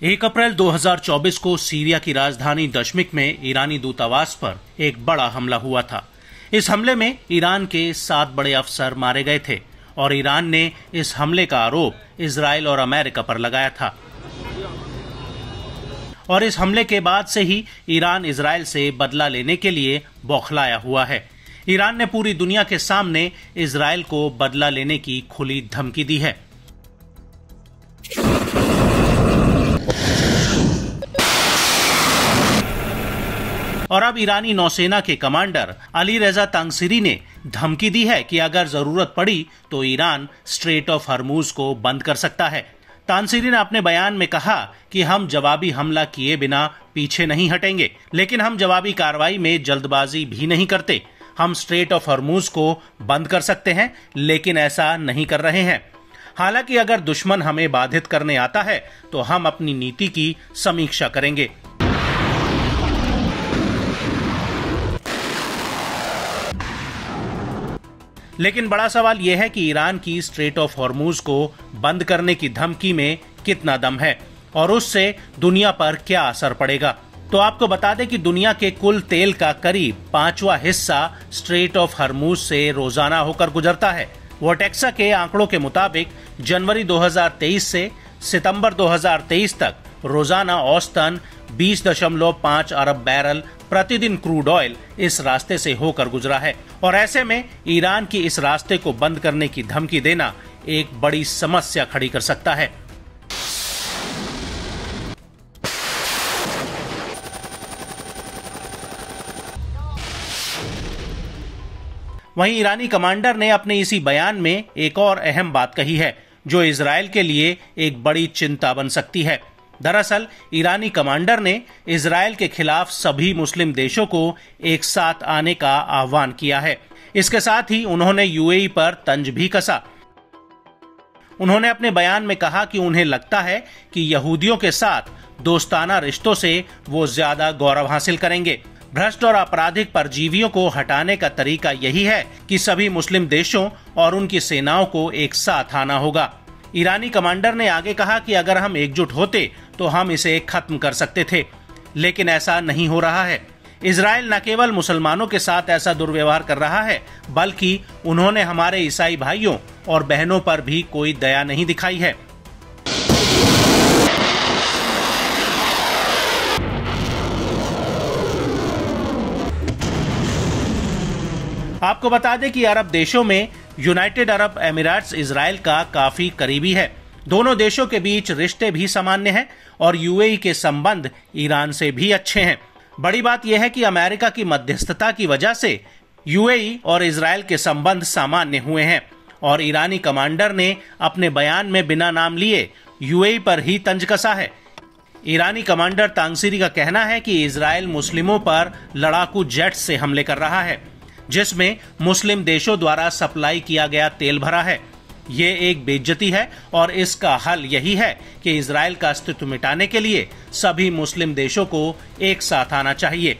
1 अप्रैल 2024 को सीरिया की राजधानी दमिश्क में ईरानी दूतावास पर एक बड़ा हमला हुआ था। इस हमले में ईरान के 7 बड़े अफसर मारे गए थे और ईरान ने इस हमले का आरोप इजराइल और अमेरिका पर लगाया था। और इस हमले के बाद से ही ईरान इजराइल से बदला लेने के लिए बौखलाया हुआ है। ईरान ने पूरी दुनिया के सामने इजराइल को बदला लेने की खुली धमकी दी है। और अब ईरानी नौसेना के कमांडर अली रेजा तांगसीरी ने धमकी दी है कि अगर जरूरत पड़ी तो ईरान स्ट्रेट ऑफ हरमुज को बंद कर सकता है। तांगसीरी ने अपने बयान में कहा कि हम जवाबी हमला किए बिना पीछे नहीं हटेंगे, लेकिन हम जवाबी कार्रवाई में जल्दबाजी भी नहीं करते। हम स्ट्रेट ऑफ हरमुज को बंद कर सकते हैं, लेकिन ऐसा नहीं कर रहे हैं। हालांकि अगर दुश्मन हमें बाधित करने आता है तो हम अपनी नीति की समीक्षा करेंगे। लेकिन बड़ा सवाल यह है कि ईरान की स्ट्रेट ऑफ हॉर्मुज को बंद करने की धमकी में कितना दम है और उससे दुनिया पर क्या असर पड़ेगा। तो आपको बता दें कि दुनिया के कुल तेल का करीब 5वां हिस्सा स्ट्रेट ऑफ हॉर्मुज से रोजाना होकर गुजरता है। वोटेक्सा के आंकड़ों के मुताबिक जनवरी 2023 से सितंबर 2023 तक रोजाना औसतन 20.5 अरब बैरल प्रतिदिन क्रूड ऑयल इस रास्ते से होकर गुजरा है। और ऐसे में ईरान की इस रास्ते को बंद करने की धमकी देना एक बड़ी समस्या खड़ी कर सकता है। वहीं ईरानी कमांडर ने अपने इसी बयान में एक और अहम बात कही है जो इजराइल के लिए एक बड़ी चिंता बन सकती है। दरअसल ईरानी कमांडर ने इजराइल के खिलाफ सभी मुस्लिम देशों को एक साथ आने का आह्वान किया है। इसके साथ ही उन्होंने यूएई पर तंज भी कसा। उन्होंने अपने बयान में कहा कि उन्हें लगता है कि यहूदियों के साथ दोस्ताना रिश्तों से वो ज्यादा गौरव हासिल करेंगे। भ्रष्ट और आपराधिक परजीवियों को हटाने का तरीका यही है कि सभी मुस्लिम देशों और उनकी सेनाओं को एक साथ आना होगा। ईरानी कमांडर ने आगे कहा कि अगर हम एकजुट होते तो हम इसे खत्म कर सकते थे, लेकिन ऐसा नहीं हो रहा है। इजराइल न केवल मुसलमानों के साथ ऐसा दुर्व्यवहार कर रहा है, बल्कि उन्होंने हमारे ईसाई भाइयों और बहनों पर भी कोई दया नहीं दिखाई है। आपको बता दें कि अरब देशों में यूनाइटेड अरब एमिरेट्स इजराइल का काफी करीबी है। दोनों देशों के बीच रिश्ते भी सामान्य हैं और यूएई के संबंध ईरान से भी अच्छे हैं। बड़ी बात यह है कि अमेरिका की मध्यस्थता की वजह से यूएई और इजराइल के संबंध सामान्य हुए हैं और ईरानी कमांडर ने अपने बयान में बिना नाम लिए यूएई पर ही तंज कसा है। ईरानी कमांडर तांगसीरी का कहना है कि इजराइल मुस्लिमों पर लड़ाकू जेट से हमले कर रहा है, जिसमें मुस्लिम देशों द्वारा सप्लाई किया गया तेल भरा है। ये एक बेइज्जती है और इसका हल यही है कि इजराइल का अस्तित्व मिटाने के लिए सभी मुस्लिम देशों को एक साथ आना चाहिए।